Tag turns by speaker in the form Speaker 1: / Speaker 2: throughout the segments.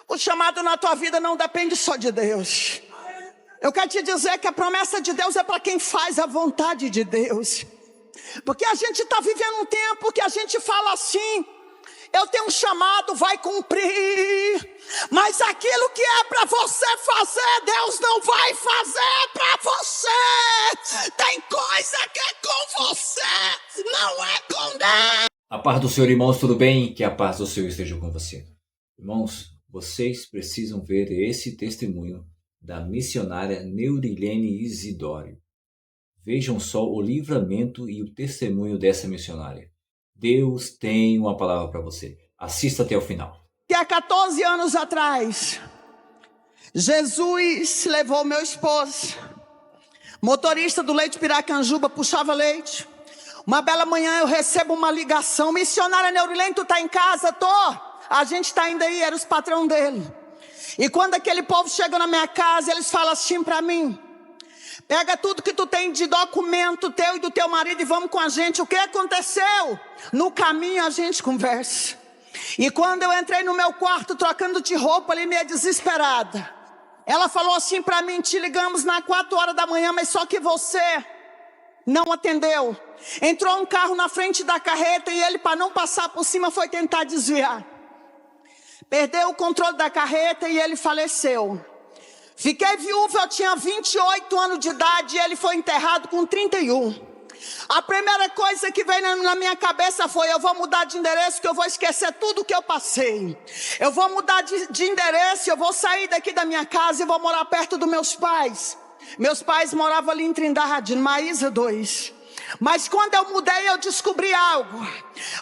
Speaker 1: O chamado na tua vida não depende só de Deus. Eu quero te dizer que a promessa de Deus é para quem faz a vontade de Deus. Porque a gente está vivendo um tempo que a gente fala assim: eu tenho um chamado, vai cumprir. Mas aquilo que é para você fazer, Deus não vai fazer para você. Tem coisa que é com você, não é com Deus.
Speaker 2: A paz do Senhor, irmãos, tudo bem? Que a paz do Senhor esteja com você. Irmãos, vocês precisam ver esse testemunho da missionária Neurilene Isidório. Vejam só o livramento e o testemunho dessa missionária. Deus tem uma palavra para você. Assista até o final.
Speaker 1: Que há 14 anos atrás, Jesus levou meu esposo, motorista do Leite Piracanjuba, puxava leite. Uma bela manhã eu recebo uma ligação: missionária Neurilene, tu está em casa? Tô. A gente está indo aí, era os patrão dele. E quando aquele povo chega na minha casa, eles falam assim para mim: pega tudo que tu tem de documento teu e do teu marido e vamos com a gente. O que aconteceu? No caminho a gente conversa. E quando eu entrei no meu quarto trocando de roupa ali, meio desesperada, ela falou assim para mim: te ligamos na 4 horas da manhã, mas só que você não atendeu. Entrou um carro na frente da carreta e ele, para não passar por cima, foi tentar desviar. Perdeu o controle da carreta e ele faleceu. Fiquei viúva, eu tinha 28 anos de idade e ele foi enterrado com 31. A primeira coisa que veio na minha cabeça foi: eu vou mudar de endereço, que eu vou esquecer tudo que eu passei. Eu vou mudar de endereço, eu vou sair daqui da minha casa e vou morar perto dos meus pais. Meus pais moravam ali em Trindade, Maísa 2. Mas quando eu mudei, eu descobri algo.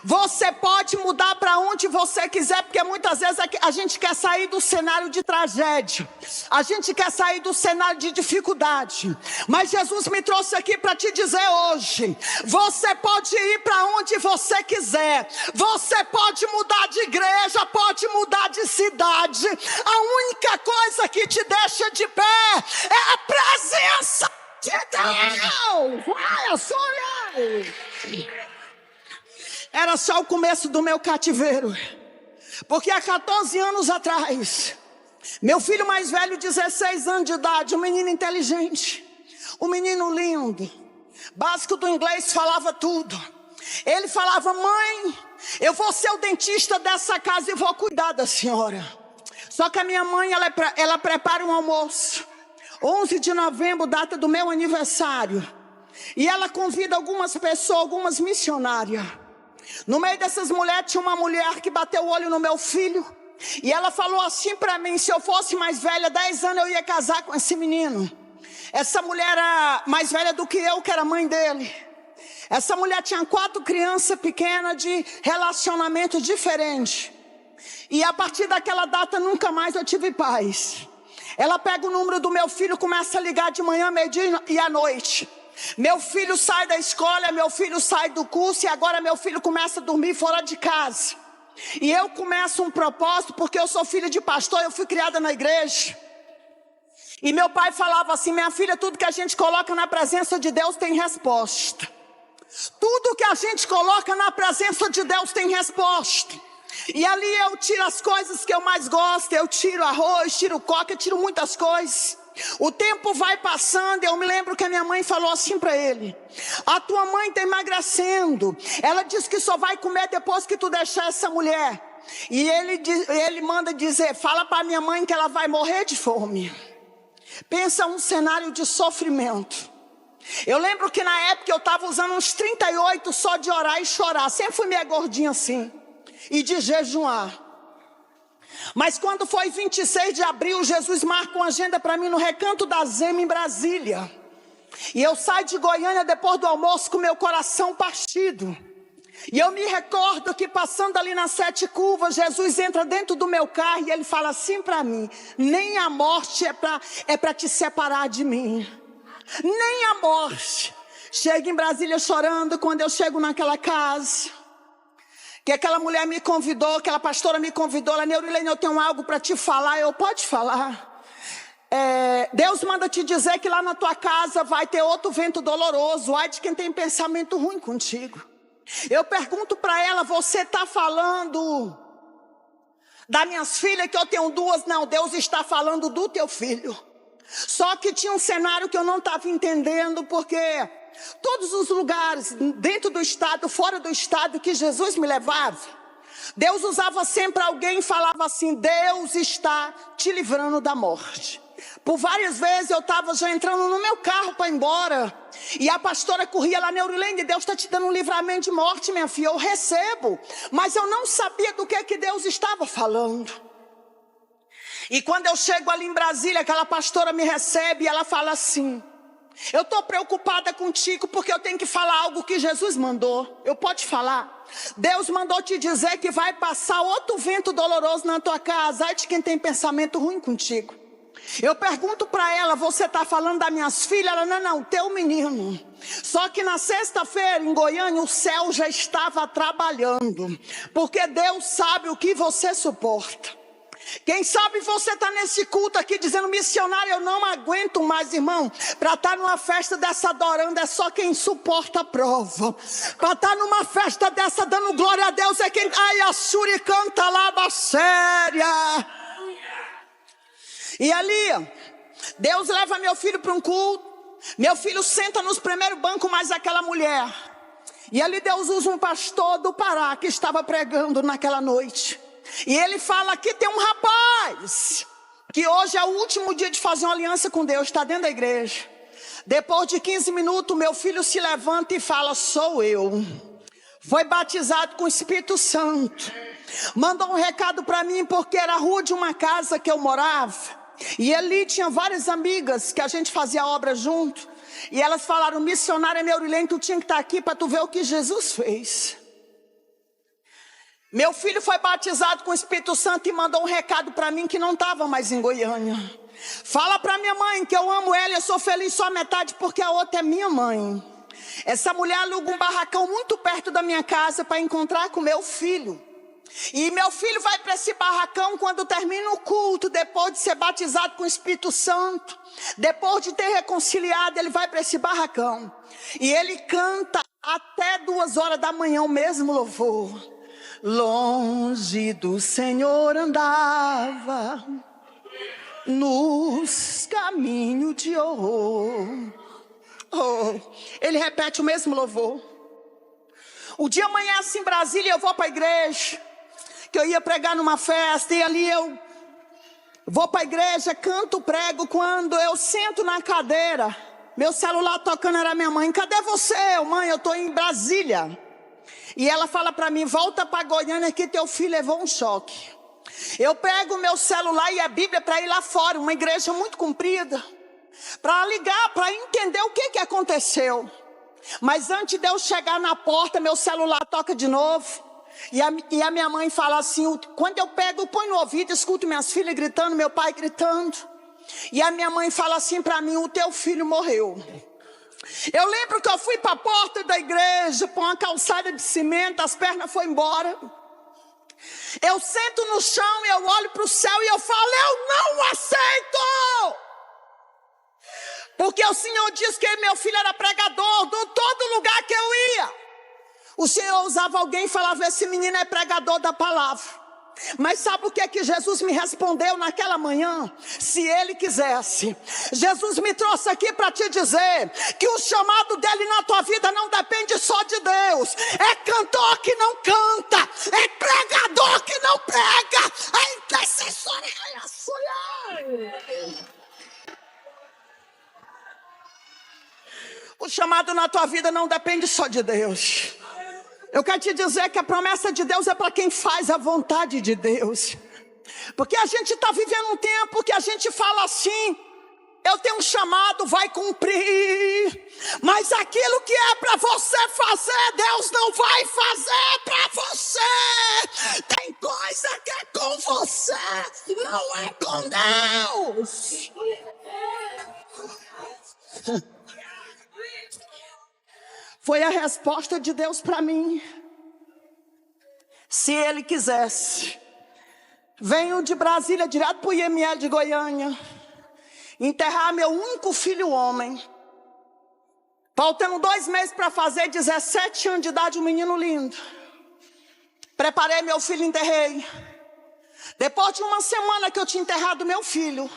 Speaker 1: Você pode mudar para onde você quiser, porque muitas vezes a gente quer sair do cenário de tragédia, a gente quer sair do cenário de dificuldade. Mas Jesus me trouxe aqui para te dizer hoje: você pode ir para onde você quiser. Você pode mudar de igreja, pode mudar de cidade. A única coisa que te deixa de pé é a presença de Deus. Olha só. Era só o começo do meu cativeiro. Porque há 14 anos atrás, meu filho mais velho, 16 anos de idade, um menino inteligente, um menino lindo, básico do inglês, falava tudo. Ele falava: mãe, eu vou ser o dentista dessa casa e vou cuidar da senhora. Só que a minha mãe, ela prepara um almoço 11 de novembro, data do meu aniversário, e ela convida algumas pessoas, algumas missionárias. No meio dessas mulheres tinha uma mulher que bateu o olho no meu filho, e ela falou assim para mim: se eu fosse mais velha, 10 anos eu ia casar com esse menino. Essa mulher era mais velha do que eu, que era mãe dele. Essa mulher tinha 4 crianças pequenas de relacionamento diferente. E a partir daquela data nunca mais eu tive paz. Ela pega o número do meu filho, começa a ligar de manhã, meio-dia e à noite. Meu filho sai da escola, meu filho sai do curso, e agora meu filho começa a dormir fora de casa. E eu começo um propósito, porque eu sou filha de pastor, eu fui criada na igreja. E meu pai falava assim: minha filha, tudo que a gente coloca na presença de Deus tem resposta. Tudo que a gente coloca na presença de Deus tem resposta. E ali eu tiro as coisas que eu mais gosto. Eu tiro arroz, tiro coca, eu tiro muitas coisas. O tempo vai passando e eu me lembro que a minha mãe falou assim para ele: a tua mãe está emagrecendo. Ela disse que só vai comer depois que tu deixar essa mulher. E ele manda dizer: fala para minha mãe que ela vai morrer de fome. Pensa um cenário de sofrimento. Eu lembro que na época eu estava usando uns 38 só de orar e chorar. Sempre fui meio gordinha assim, e de jejuar. Mas quando foi 26 de abril, Jesus marca uma agenda para mim no Recanto da Zema, em Brasília. E eu saio de Goiânia depois do almoço com meu coração partido. E eu me recordo que passando ali nas 7 curvas, Jesus entra dentro do meu carro e ele fala assim para mim: nem a morte é para te separar de mim. Nem a morte. Chego em Brasília chorando quando eu chego naquela casa. Que aquela mulher me convidou, aquela pastora me convidou: ela: Neurilene, eu tenho algo para te falar. Eu: pode falar. Deus manda te dizer que lá na tua casa vai ter outro vento doloroso. Ai de quem tem pensamento ruim contigo. Eu pergunto para ela: você está falando Das minhas filhas, que eu tenho duas, não, Deus está falando do teu filho. Só que tinha um cenário que eu não estava entendendo, porque todos os lugares, dentro do estado, fora do estado, que Jesus me levava, Deus usava sempre alguém e falava assim: Deus está te livrando da morte. Por várias vezes eu estava já entrando no meu carro para ir embora, e a pastora corria lá, Neurilene, Deus está te dando um livramento de morte, minha filha. Eu recebo, mas eu não sabia do que Deus estava falando. E quando eu chego ali em Brasília, aquela pastora me recebe e ela fala assim: eu estou preocupada contigo porque eu tenho que falar algo que Jesus mandou. Eu posso falar? Deus mandou te dizer que vai passar outro vento doloroso na tua casa. Ai de quem tem pensamento ruim contigo. Eu pergunto para ela: você está falando das minhas filhas? Ela: não, teu menino. Só que na sexta-feira em Goiânia o céu já estava trabalhando, porque Deus sabe o que você suporta. Quem sabe você está nesse culto aqui dizendo: missionário, eu não aguento mais, irmão. Para estar numa festa dessa adorando é só quem suporta a prova. Para estar numa festa dessa dando glória a Deus é quem... Ai, a Suri canta lá, séria. E ali, Deus leva meu filho para um culto. Meu filho senta nos primeiros bancos, mais aquela mulher. E ali Deus usa um pastor do Pará que estava pregando naquela noite. E ele fala: aqui tem um rapaz que hoje é o último dia de fazer uma aliança com Deus, está dentro da igreja. Depois de 15 minutos, meu filho se levanta e fala: sou eu. Foi batizado com o Espírito Santo. Mandou um recado para mim, porque era a rua de uma casa que eu morava. E ali tinha várias amigas que a gente fazia obra junto. E elas falaram: missionária Neurilene, tu tinha que estar aqui para tu ver o que Jesus fez. Meu filho foi batizado com o Espírito Santo e mandou um recado para mim que não estava mais em Goiânia. Fala para minha mãe que eu amo ela, eu sou feliz só a metade porque a outra é minha mãe. Essa mulher aluga um barracão muito perto da minha casa para encontrar com meu filho. E meu filho vai para esse barracão quando termina o culto, depois de ser batizado com o Espírito Santo. Depois de ter reconciliado, ele vai para esse barracão. E ele canta até 2 horas da manhã o mesmo louvor. Longe do Senhor andava, nos caminhos de horror. Ele repete o mesmo louvor. O dia amanhece em Brasília, eu vou para a igreja, que eu ia pregar numa festa, e ali eu vou para a igreja, canto, prego. Quando eu sento na cadeira, meu celular tocando, era minha mãe: cadê você? Mãe, eu estou em Brasília. E ela fala para mim: volta para Goiânia que teu filho levou um choque. Eu pego o meu celular e a Bíblia para ir lá fora, uma igreja muito comprida, para ligar, para entender o que aconteceu. Mas antes de eu chegar na porta, meu celular toca de novo. E a minha mãe fala assim: quando eu pego, põe no ouvido, escuto minhas filhas gritando, meu pai gritando. E a minha mãe fala assim para mim: o teu filho morreu. Eu lembro que eu fui para a porta da igreja, com uma calçada de cimento, as pernas foram embora. Eu sento no chão e eu olho para o céu e eu falo: eu não aceito! Porque o Senhor disse que meu filho era pregador, de todo lugar que eu ia. O Senhor usava alguém e falava: esse menino é pregador da palavra. Mas sabe o que Jesus me respondeu naquela manhã? Se Ele quisesse. Jesus me trouxe aqui para te dizer que o chamado dele na tua vida não depende só de Deus. É cantor que não canta, é pregador que não prega, é intercessor. O chamado na tua vida não depende só de Deus. Eu quero te dizer que a promessa de Deus é para quem faz a vontade de Deus. Porque a gente está vivendo um tempo que a gente fala assim: eu tenho um chamado, vai cumprir. Mas aquilo que é para você fazer, Deus não vai fazer para você. Tem coisa que é com você, não é com Deus. Foi a resposta de Deus para mim. Se Ele quisesse. Venho de Brasília direto para o IML de Goiânia, enterrar meu único filho homem. Faltando 2 meses para fazer 17 anos de idade, um menino lindo. Preparei meu filho, enterrei. Depois de uma semana que eu tinha enterrado meu filho,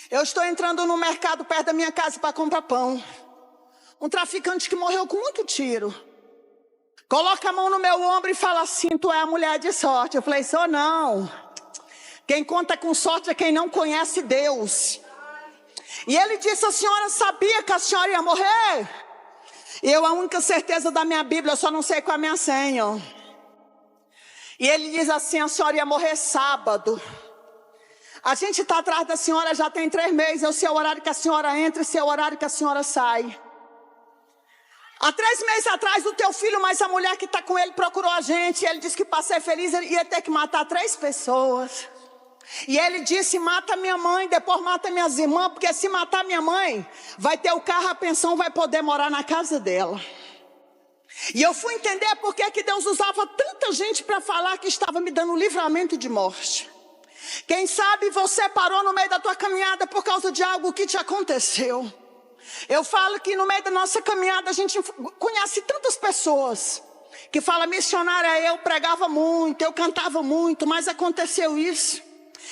Speaker 1: eu estou entrando no mercado perto da minha casa para comprar pão. Um traficante que morreu com muito tiro coloca a mão no meu ombro e fala assim: tu é a mulher de sorte. Eu falei: sou não. Quem conta com sorte é quem não conhece Deus. E ele disse: a senhora sabia que a senhora ia morrer? E eu, a única certeza da minha Bíblia, eu só não sei qual é a minha senha. E ele diz assim: a senhora ia morrer sábado. A gente está atrás da senhora já tem 3 meses. Eu sei o horário que a senhora entra e sei o horário que a senhora sai. Há 3 meses atrás, o teu filho, mais a mulher que está com ele, procurou a gente. E ele disse que para ser feliz ele ia ter que matar 3 pessoas. E ele disse: mata minha mãe, depois mata minhas irmãs, porque se matar minha mãe, vai ter o carro, a pensão, vai poder morar na casa dela. E eu fui entender por que Deus usava tanta gente para falar que estava me dando livramento de morte. Quem sabe você parou no meio da tua caminhada por causa de algo que te aconteceu. Eu falo que no meio da nossa caminhada a gente conhece tantas pessoas que falam: missionária, eu pregava muito, eu cantava muito, mas aconteceu isso.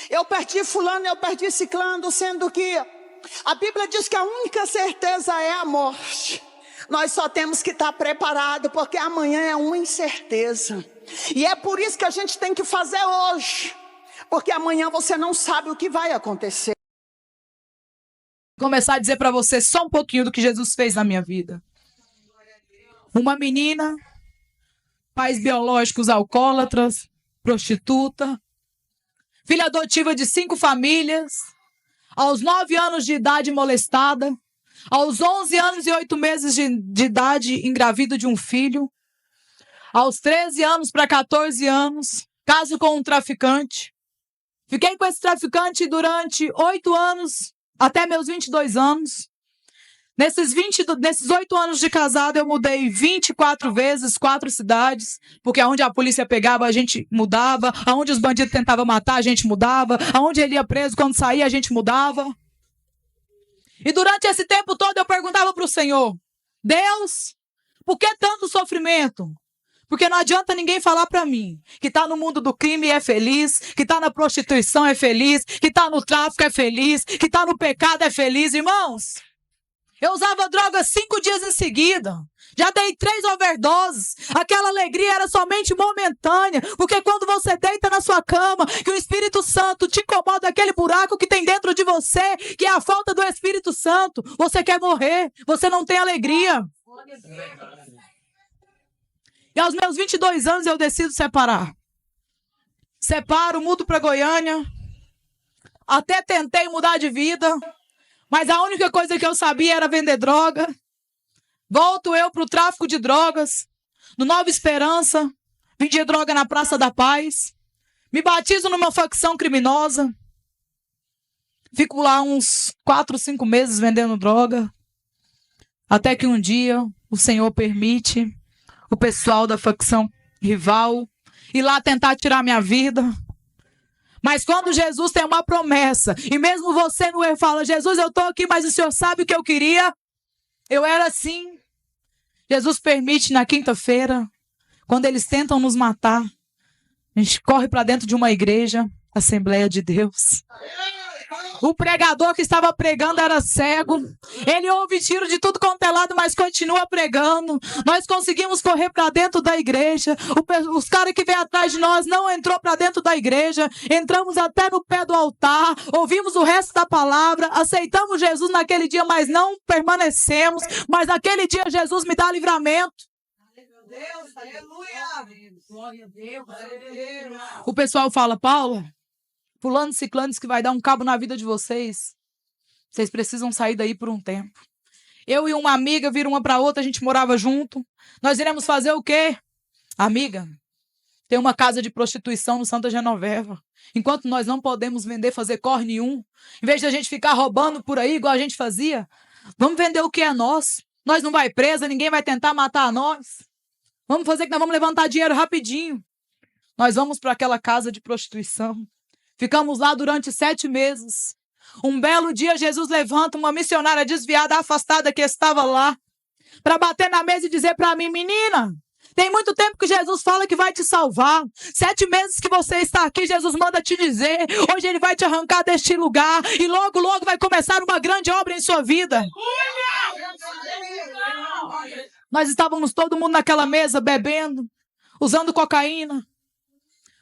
Speaker 1: Eu perdi fulano, eu perdi ciclano, sendo que a Bíblia diz que a única certeza é a morte. Nós só temos que estar preparados, porque amanhã é uma incerteza. E é por isso que a gente tem que fazer hoje, porque amanhã você não sabe o que vai acontecer.
Speaker 3: Começar a dizer para você só um pouquinho do que Jesus fez na minha vida. Uma menina, pais biológicos alcoólatras, prostituta, filha adotiva de 5 famílias, aos 9 anos de idade molestada, aos 11 anos e 8 meses de idade engravido de um filho, aos 13 anos para 14 anos, caso com um traficante. Fiquei com esse traficante durante 8 anos, até meus 22 anos. Nesses 8 anos de casado, eu mudei 24 vezes, 4 cidades, porque aonde a polícia pegava, a gente mudava, aonde os bandidos tentavam matar, a gente mudava, aonde ele ia preso, quando saía, a gente mudava. E durante esse tempo todo, eu perguntava para o Senhor: Deus, por que tanto sofrimento? Porque não adianta ninguém falar para mim que está no mundo do crime e é feliz, que está na prostituição é feliz, que está no tráfico é feliz, que está no pecado é feliz. Irmãos, eu usava droga 5 dias em seguida. Já dei 3 overdoses. Aquela alegria era somente momentânea, porque quando você deita na sua cama, que o Espírito Santo te incomoda aquele buraco que tem dentro de você, que é a falta do Espírito Santo, você quer morrer, você não tem alegria. E aos meus 22 anos eu decido separar. Separo, mudo para Goiânia. Até tentei mudar de vida, mas a única coisa que eu sabia era vender droga. Volto eu para o tráfico de drogas, no Nova Esperança. Vendia droga na Praça da Paz. Me batizo numa facção criminosa. Fico lá uns 4, 5 meses vendendo droga. Até que um dia o Senhor permite o pessoal da facção rival ir lá tentar tirar minha vida. Mas quando Jesus tem uma promessa, e mesmo você no erro fala: Jesus, eu estou aqui, mas o Senhor sabe o que eu queria. Eu era assim. Jesus permite na quinta-feira, quando eles tentam nos matar, a gente corre para dentro de uma igreja, Assembleia de Deus. O pregador que estava pregando era cego. Ele ouve tiro de tudo quanto é lado, mas continua pregando. Nós conseguimos correr para dentro da igreja. Os caras que veio atrás de nós não entrou para dentro da igreja. Entramos até no pé do altar. Ouvimos o resto da palavra. Aceitamos Jesus naquele dia, mas não permanecemos. Mas naquele dia Jesus me dá livramento. Deus, aleluia. Glória a Deus. O pessoal fala: Paulo, fulano, ciclano, que vai dar um cabo na vida de vocês. Vocês precisam sair daí por um tempo. Eu e uma amiga viram uma para outra, a gente morava junto. Nós iremos fazer o quê? Amiga, tem uma casa de prostituição no Santa Genoveva. Enquanto nós não podemos vender, fazer corre nenhum, em vez de a gente ficar roubando por aí, igual a gente fazia, vamos vender o que é nosso. Nós não vai presa, ninguém vai tentar matar nós. Vamos fazer que nós vamos levantar dinheiro rapidinho. Nós vamos para aquela casa de prostituição. Ficamos lá durante 7 meses. Um belo dia, Jesus levanta uma missionária desviada, afastada, que estava lá, para bater na mesa e dizer para mim: menina, Tem muito tempo que Jesus fala que vai te salvar. 7 meses que você está aqui, Jesus manda te dizer. Hoje Ele vai te arrancar deste lugar. E logo, logo vai começar uma grande obra em sua vida. Nós estávamos todo mundo naquela mesa bebendo, usando cocaína.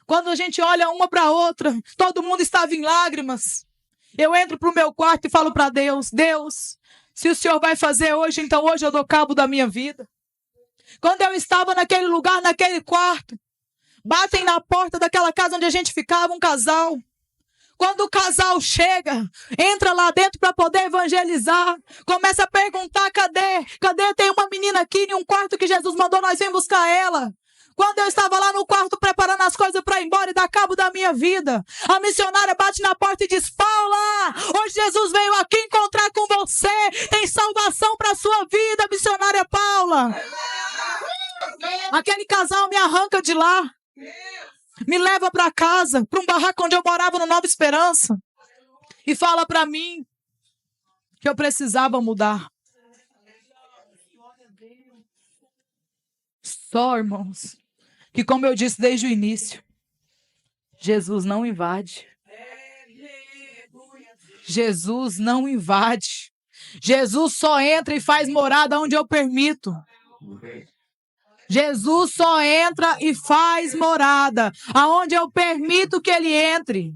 Speaker 3: Quando a gente olha uma para a outra, todo mundo estava em lágrimas. Eu entro para o meu quarto e falo para Deus: Deus, se o Senhor vai fazer hoje, então hoje eu dou cabo da minha vida. Quando eu estava naquele lugar, naquele quarto, batem na porta daquela casa onde a gente ficava, um casal. Quando o casal chega, entra lá dentro para poder evangelizar, começa a perguntar: cadê? Cadê? Tem uma menina aqui em um quarto que Jesus mandou nós vir buscar ela. Quando eu estava lá no quarto preparando as coisas para ir embora e dar cabo da minha vida, a missionária bate na porta e diz: Paula, hoje Jesus veio aqui encontrar com você. Tem salvação para a sua vida, missionária Paula. Aquele casal me arranca de lá, me leva para casa, para um barraco onde eu morava no Nova Esperança, e fala para mim que eu precisava mudar. Só, irmãos, que como eu disse desde o início, Jesus não invade. Jesus não invade. Jesus só entra e faz morada onde eu permito. Jesus só entra e faz morada aonde eu permito que Ele entre.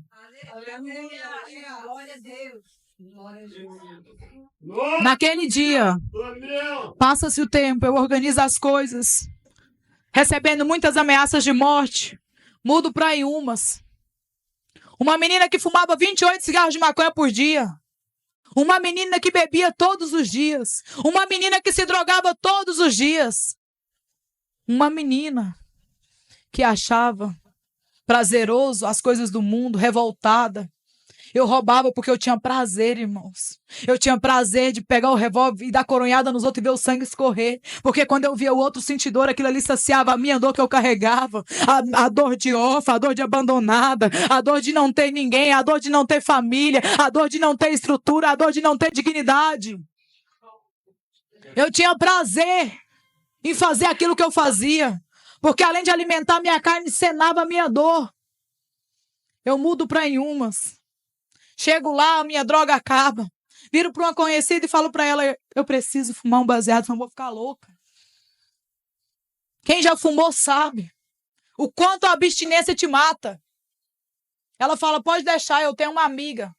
Speaker 3: Naquele dia, passa-se o tempo, eu organizo as coisas, recebendo muitas ameaças de morte, mudo para Inhumas. Uma menina que fumava 28 cigarros de maconha por dia. Uma menina que bebia todos os dias. Uma menina que se drogava todos os dias. Uma menina que achava prazeroso as coisas do mundo, revoltada. Eu roubava porque eu tinha prazer, irmãos. Eu tinha prazer de pegar o revólver e dar coronhada nos outros e ver o sangue escorrer. Porque quando eu via o outro sentir dor, aquilo ali saciava a minha dor que eu carregava. A dor de órfã, a dor de abandonada, a dor de não ter ninguém, a dor de não ter família, a dor de não ter estrutura, a dor de não ter dignidade. Eu tinha prazer em fazer aquilo que eu fazia. Porque além de alimentar minha carne, cenava a minha dor. Eu mudo para Inhumas. Chego lá, a minha droga acaba. Viro para uma conhecida e falo para ela: eu preciso fumar um baseado, senão vou ficar louca. Quem já fumou sabe o quanto a abstinência te mata. Ela fala: pode deixar, eu tenho uma amiga.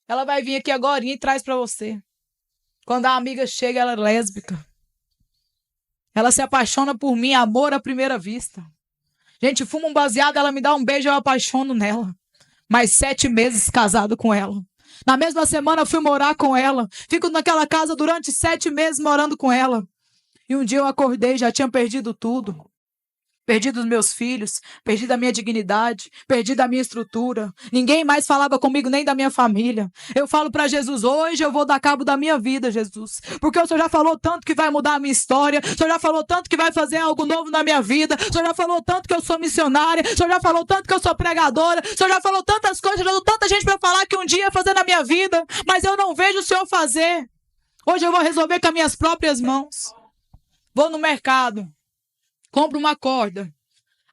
Speaker 3: Ela vai vir aqui agora e traz para você. Quando a amiga chega, ela é lésbica. Ela se apaixona por mim, amor à primeira vista. Gente, fuma um baseado, ela me dá um beijo, eu apaixono nela. Mais 7 meses casado com ela. Na mesma semana eu fui morar com ela. Fico naquela casa durante 7 meses morando com ela. E um dia eu acordei, já tinha perdido tudo. Perdi os meus filhos, perdi a minha dignidade, perdi a minha estrutura. Ninguém mais falava comigo, nem da minha família. Eu falo para Jesus: hoje eu vou dar cabo da minha vida, Jesus. Porque o Senhor já falou tanto que vai mudar a minha história. O Senhor já falou tanto que vai fazer algo novo na minha vida. O Senhor já falou tanto que eu sou missionária. O Senhor já falou tanto que eu sou pregadora. O Senhor já falou tantas coisas, já deu tanta gente para falar que um dia ia fazer na minha vida. Mas eu não vejo o Senhor fazer. Hoje eu vou resolver com as minhas próprias mãos. Vou no mercado. Compro uma corda,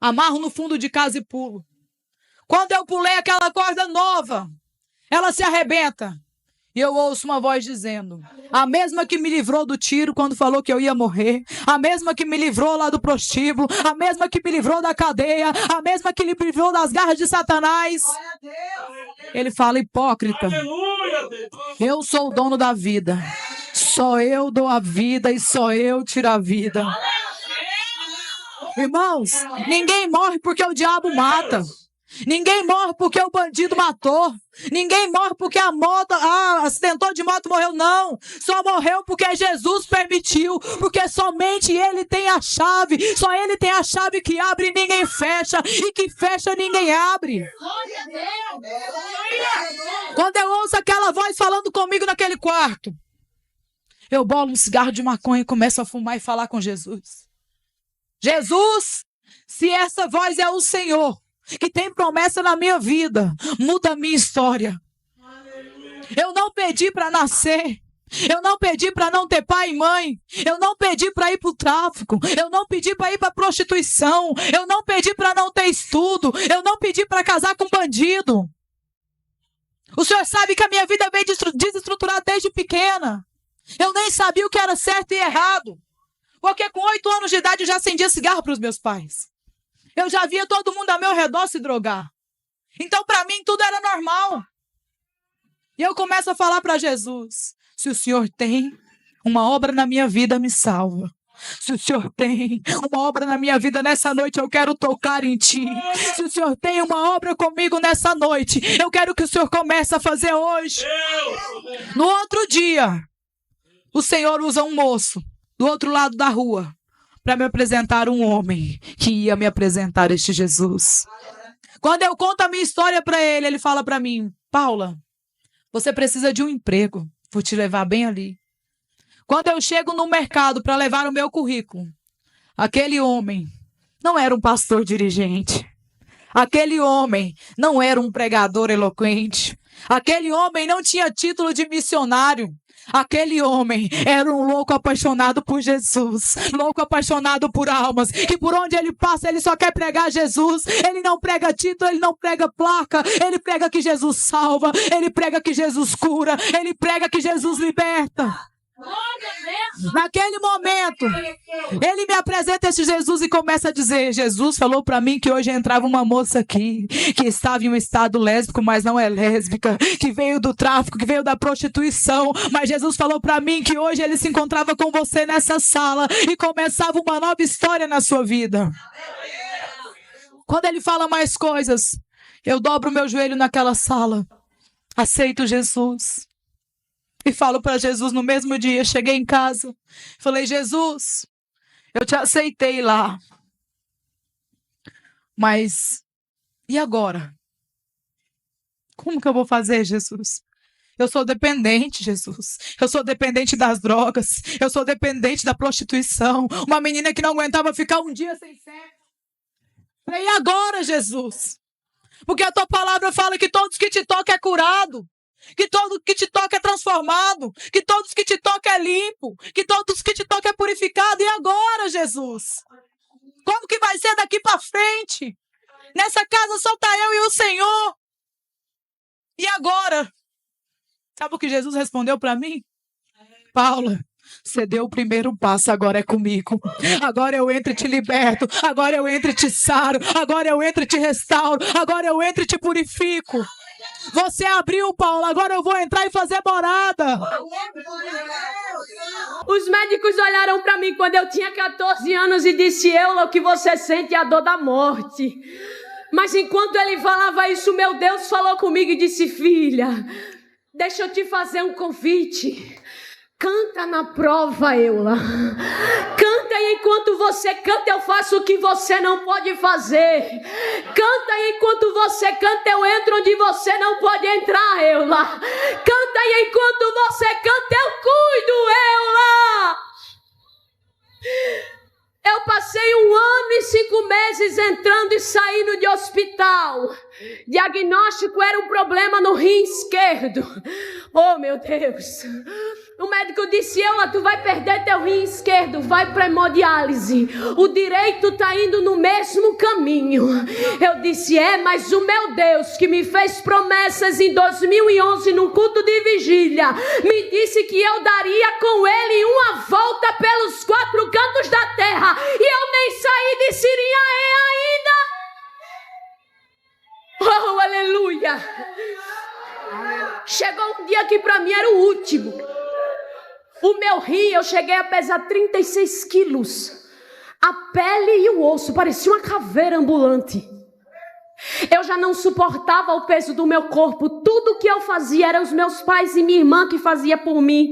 Speaker 3: amarro no fundo de casa e pulo. Quando eu pulei aquela corda nova, ela se arrebenta. E eu ouço uma voz dizendo: a mesma que me livrou do tiro quando falou que eu ia morrer, a mesma que me livrou lá do prostíbulo, a mesma que me livrou da cadeia, a mesma que me livrou das garras de Satanás. Ele fala: hipócrita, eu sou o dono da vida. Só eu dou a vida e só eu tiro a vida. Irmãos, ninguém morre porque o diabo mata. Ninguém morre porque o bandido matou. Ninguém morre porque a moto, acidentou de moto, morreu. Não, só morreu porque Jesus permitiu. Porque somente Ele tem a chave. Só Ele tem a chave que abre e ninguém fecha. E que fecha ninguém abre. Quando eu ouço aquela voz falando comigo naquele quarto, eu bolo um cigarro de maconha e começo a fumar e falar com Jesus. Jesus, se essa voz é o Senhor, que tem promessa na minha vida, muda a minha história. Eu não pedi para nascer, Eu não pedi para não ter pai e mãe. Eu não pedi para ir para o tráfico. Eu não pedi para ir para a prostituição. Eu não pedi para não ter estudo. Eu não pedi para casar com bandido. O Senhor sabe que a minha vida veio desestruturada desde pequena. Eu nem sabia o que era certo e errado. Porque com 8 anos de idade eu já acendia cigarro para os meus pais. Eu já via todo mundo ao meu redor se drogar. Então para mim tudo era normal. E eu começo a falar para Jesus: se o Senhor tem uma obra na minha vida, me salva. Se o Senhor tem uma obra na minha vida nessa noite, eu quero tocar em Ti. Se o Senhor tem uma obra comigo nessa noite, eu quero que o Senhor comece a fazer hoje. No outro dia, o Senhor usa um moço do outro lado da rua para me apresentar um homem que ia me apresentar este Jesus. Quando eu conto a minha história para ele, ele fala para mim: Paula, você precisa de um emprego. Vou te levar bem ali. Quando eu chego no mercado para levar o meu currículo, aquele homem não era um pastor dirigente. Aquele homem não era um pregador eloquente. Aquele homem não tinha título de missionário. Aquele homem era um louco apaixonado por Jesus, louco apaixonado por almas, que por onde ele passa ele só quer pregar Jesus. Ele não prega título, ele não prega placa, ele prega que Jesus salva, ele prega que Jesus cura, ele prega que Jesus liberta. Naquele momento, ele me apresenta esse Jesus e começa a dizer: Jesus falou para mim que hoje entrava uma moça aqui, que estava em um estado lésbico, mas não é lésbica, que veio do tráfico, que veio da prostituição, mas Jesus falou para mim que hoje ele se encontrava com você nessa sala e começava uma nova história na sua vida. Quando ele fala mais coisas, eu dobro meu joelho naquela sala, aceito Jesus. E falo para Jesus no mesmo dia. Cheguei em casa, falei: Jesus, eu te aceitei lá, mas e agora? Como que eu vou fazer, Jesus? Eu sou dependente, Jesus. Eu sou dependente das drogas. Eu sou dependente da prostituição. Uma menina que não aguentava ficar um dia sem sexo. Falei: e agora, Jesus? Porque a tua palavra fala que todos que te tocam é curado. Que todo que te toca é transformado, que todos que te toca é limpo, que todos que te toca é purificado. E agora, Jesus? Como que vai ser daqui para frente? Nessa casa só tá eu e o Senhor. E agora? Sabe o que Jesus respondeu para mim? Paula, você deu o primeiro passo, agora é comigo. Agora eu entro e te liberto. Agora eu entro e te saro. Agora eu entro e te restauro. Agora eu entro e te purifico. Você abriu, Paula, agora eu vou entrar e fazer morada.
Speaker 4: Os médicos olharam para mim quando eu tinha 14 anos e disse: Eula, o que você sente é a dor da morte. Mas enquanto ele falava isso, meu Deus falou comigo e disse: filha, deixa eu te fazer um convite. Canta na prova, Eula. Canta e enquanto você canta, eu faço o que você não pode fazer. Canta e enquanto você canta, eu entro onde você não pode entrar, Eula. Canta e enquanto você canta, eu cuido, Eula. Eu passei 1 ano e 5 meses entrando e saindo de hospital. Diagnóstico era um problema no rim esquerdo. Oh, meu Deus. O médico disse: Eula, tu vai perder teu rim esquerdo, vai para hemodiálise. O direito tá indo no mesmo caminho. Eu disse: mas o meu Deus, que me fez promessas em 2011 num culto de vigília, me disse que eu daria com ele uma volta pelos 4 cantos da terra. E eu nem saí de Sirinhaê ainda. Oh, aleluia. Chegou um dia que para mim era o último. O meu rim, eu cheguei a pesar 36 quilos. A pele e o osso, parecia uma caveira ambulante. Eu já não suportava o peso do meu corpo. Tudo que eu fazia eram os meus pais e minha irmã que fazia por mim.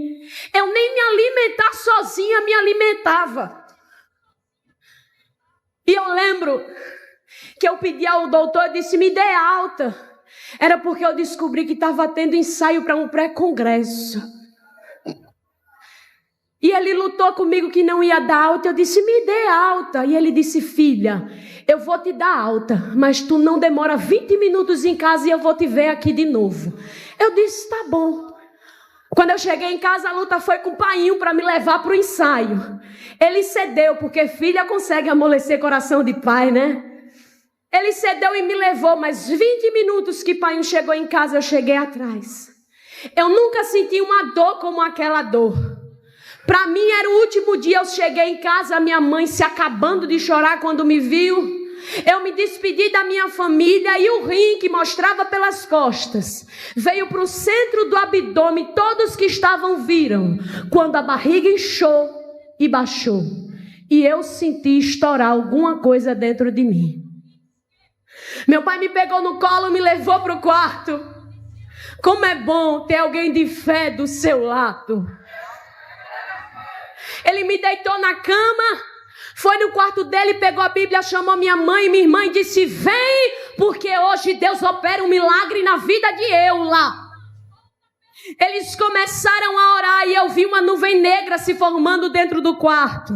Speaker 4: Eu nem me alimentar sozinha me alimentava. E eu lembro que eu pedi ao doutor, eu disse: me dê alta. Era porque eu descobri que estava tendo ensaio para um pré-congresso. E ele lutou comigo que não ia dar alta. Eu disse: me dê alta. E ele disse: filha, eu vou te dar alta, mas tu não demora 20 minutos em casa e eu vou te ver aqui de novo. Eu disse: tá bom. Quando eu cheguei em casa, a luta foi com o painho para me levar para o ensaio. Ele cedeu, porque filha consegue amolecer coração de pai, né? Ele cedeu e me levou, mas 20 minutos que o painho chegou em casa, eu cheguei atrás. Eu nunca senti uma dor como aquela dor. Para mim era o último dia, eu cheguei em casa, minha mãe se acabando de chorar quando me viu. Eu me despedi da minha família e o rim que mostrava pelas costas veio para o centro do abdômen. Todos que estavam viram quando a barriga inchou e baixou. E eu senti estourar alguma coisa dentro de mim. Meu pai me pegou no colo, me levou para o quarto. Como é bom ter alguém de fé do seu lado. Ele me deitou na cama, foi no quarto dele, pegou a Bíblia, chamou minha mãe e minha irmã e disse: vem, porque hoje Deus opera um milagre na vida de Eula. Eles começaram a orar e eu vi uma nuvem negra se formando dentro do quarto.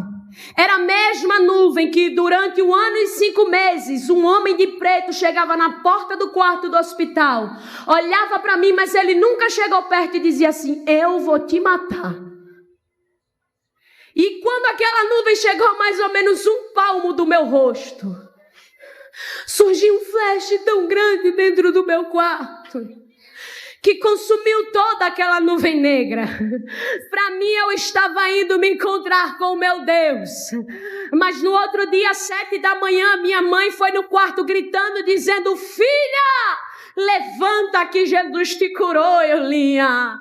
Speaker 4: Era a mesma nuvem que durante 1 ano e 5 meses um homem de preto chegava na porta do quarto do hospital, olhava para mim, mas ele nunca chegou perto e dizia assim: eu vou te matar. E quando aquela nuvem chegou a mais ou menos 1 palmo do meu rosto, surgiu um flash tão grande dentro do meu quarto que consumiu toda aquela nuvem negra. Para mim, eu estava indo me encontrar com o meu Deus. Mas no outro dia, às 7 da manhã, minha mãe foi no quarto gritando, dizendo: filha, levanta que Jesus te curou, Eulinha.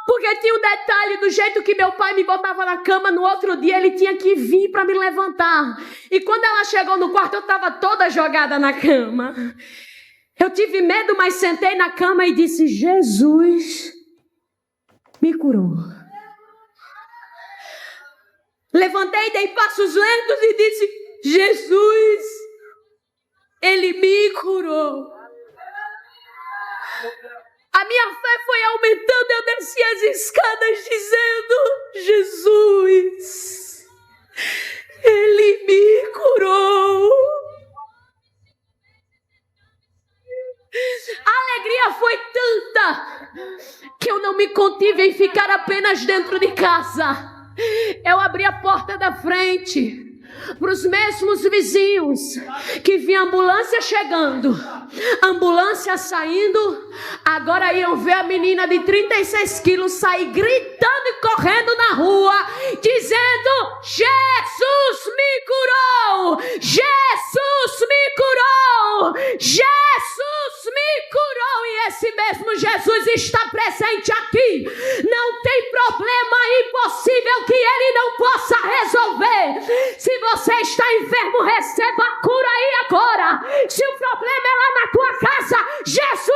Speaker 4: Porque tinha um detalhe, do jeito que meu pai me botava na cama, no outro dia ele tinha que vir para me levantar. E quando ela chegou no quarto, eu estava toda jogada na cama. Eu tive medo, mas sentei na cama e disse: Jesus me curou. Levantei, dei passos lentos e disse: Jesus, Ele me curou. A minha fé foi aumentando, eu desci as escadas dizendo: Jesus, Ele me curou. A alegria foi tanta que eu não me contive em ficar apenas dentro de casa. Eu abri a porta da frente para os mesmos vizinhos que viam a ambulância chegando, ambulância saindo, agora iam ver a menina de 36 quilos sair gritando e correndo na rua, dizendo: Jesus me curou! Jesus me curou! Jesus me curou! E esse mesmo Jesus está presente aqui. Não tem problema impossível que Ele não possa resolver. Se você está enfermo, receba a cura aí agora. Se o problema é lá na tua casa, Jesus